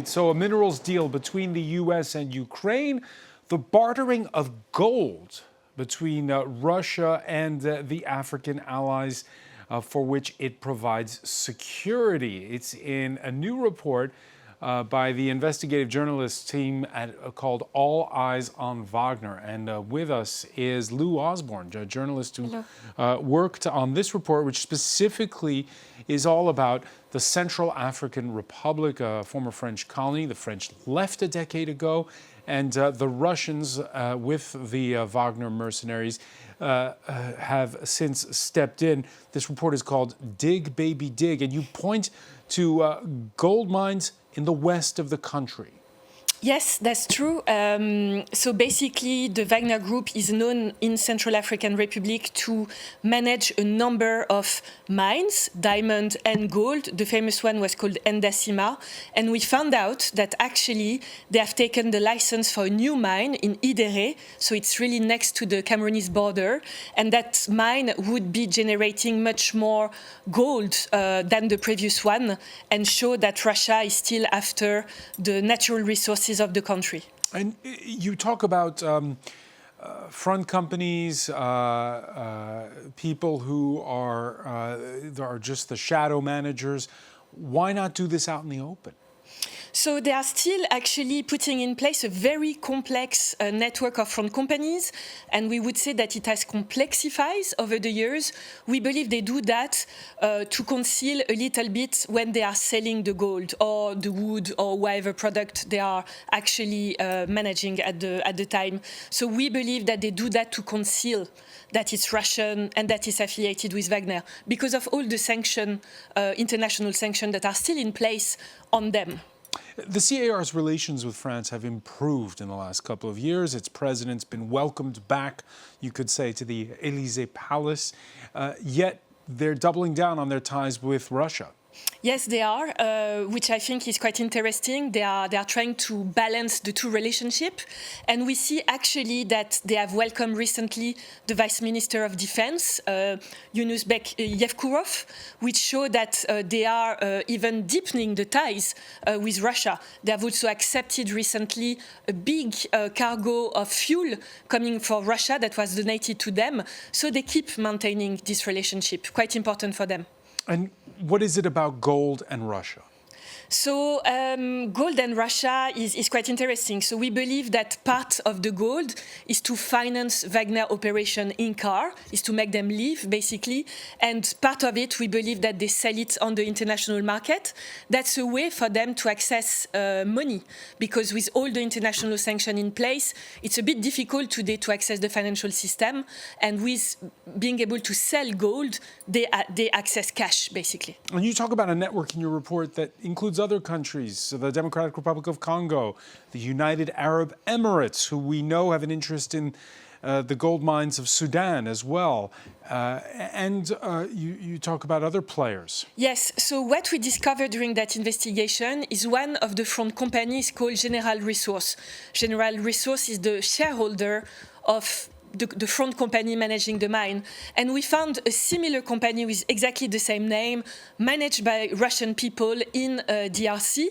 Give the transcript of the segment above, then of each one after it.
So a minerals deal between the U.S. and Ukraine, the bartering of gold between Russia and the African allies for which it provides security. It's in a new report by the investigative journalist team called All Eyes on Wagner. And with us is Lou Osborne, a journalist who worked on this report, which specifically is all about the Central African Republic, a former French colony. The French left a decade ago, and the Russians, with the Wagner mercenaries, have since stepped in. This report is called Dig, Baby, Dig, and you point to gold mines in the west of the country. Yes, that's true. So basically, the Wagner Group is known in Central African Republic to manage a number of mines, diamond and gold. The famous one was called Ndasima. And we found out that actually they have taken the license for a new mine in Idere. So it's really next to the Cameroonese border. And that mine would be generating much more gold than the previous one, and show that Russia is still after the natural resources of the country. And you talk about front companies, people who are just the shadow managers. Why not do this out in the open? So they are still actually putting in place a very complex network of front companies, and we would say that it has complexified over the years. We believe they do that to conceal a little bit when they are selling the gold or the wood or whatever product they are actually managing at the time. So we believe that they do that to conceal that it's Russian and that it's affiliated with Wagner because of all the international sanctions that are still in place on them. The CAR's relations with France have improved in the last couple of years. Its president's been welcomed back, you could say, to the Élysée Palace. Yet they're doubling down on their ties with Russia. Yes, they are, which I think is quite interesting. They are trying to balance the two relationships. And we see actually that they have welcomed recently the Vice Minister of Defense, Yunusbek Yevkurov, which show that they are even deepening the ties with Russia. They have also accepted recently a big cargo of fuel coming from Russia that was donated to them. So they keep maintaining this relationship, quite important for them. And what is it about gold and Russia? So gold and Russia is quite interesting. So we believe that part of the gold is to finance Wagner operation in car, is to make them live, basically. And part of it, we believe that they sell it on the international market. That's a way for them to access money, because with all the international sanctions in place, it's a bit difficult today to access the financial system. And with being able to sell gold, they access cash, basically. And you talk about a network in your report that includes other countries, so the Democratic Republic of Congo, the United Arab Emirates, who we know have an interest in the gold mines of Sudan as well. And you talk about other players. Yes, so what we discovered during that investigation is one of the front companies called General Resource. General Resource is the shareholder of the front company managing the mine. And we found a similar company with exactly the same name, managed by Russian people in DRC.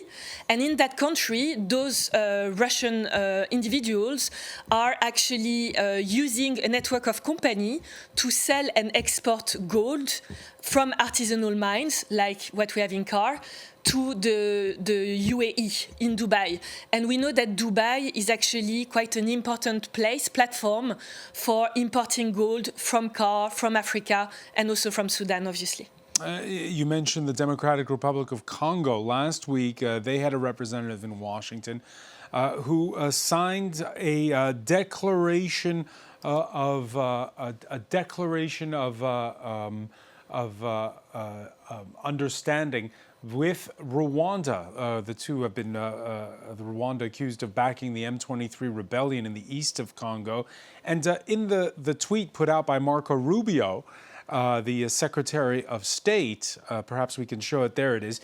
And in that country, those Russian individuals are actually using a network of companies to sell and export gold from artisanal mines, like what we have in Car, to the UAE in Dubai. And we know that Dubai is actually quite an important platform for importing gold from Car, from Africa, and also from Sudan, obviously. You mentioned the Democratic Republic of Congo. Last week, they had a representative in Washington who signed a declaration of understanding with Rwanda. The two have been, Rwanda accused of backing the M23 rebellion in the east of Congo. And in the tweet put out by Marco Rubio, the Secretary of State, perhaps we can show it, there it is,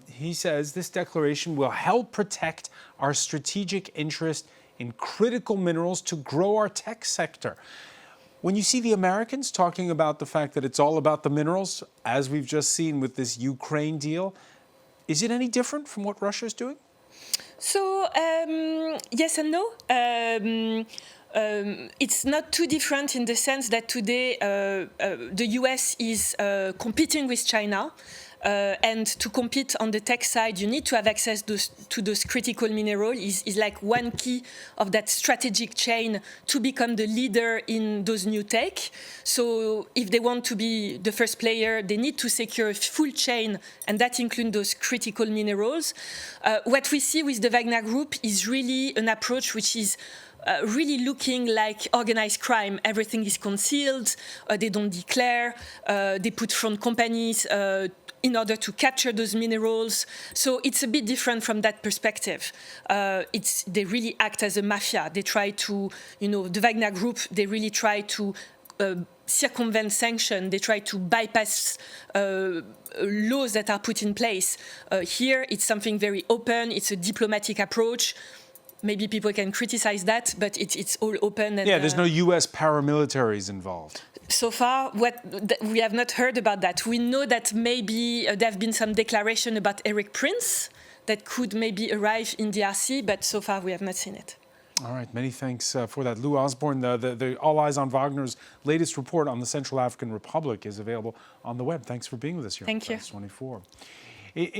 he says this declaration will help protect our strategic interest in critical minerals to grow our tech sector. When you see the Americans talking about the fact that it's all about the minerals, as we've just seen with this Ukraine deal, is it any different from what Russia is doing? So yes and no. It's not too different in the sense that today the US is competing with China. And to compete on the tech side, you need to have access to those critical minerals. Is like one key of that strategic chain to become the leader in those new tech. So if they want to be the first player, they need to secure a full chain, and that includes those critical minerals. What we see with the Wagner Group is really an approach which is really looking like organized crime. Everything is concealed, they don't declare, they put front companies in order to capture those minerals. So it's a bit different from that perspective. They really act as a mafia. They try to, the Wagner Group, they really try to circumvent sanctions. They try to bypass laws that are put in place. Here, it's something very open. It's a diplomatic approach. Maybe people can criticize that, but it's all open. And, there's no U.S. paramilitaries involved. So far, we have not heard about that. We know that maybe there have been some declaration about Eric Prince that could maybe arrive in DRC, but so far we have not seen it. All right, many thanks for that. Lou Osborne, the All Eyes on Wagner's latest report on the Central African Republic is available on the web. Thanks for being with us here on Press 24.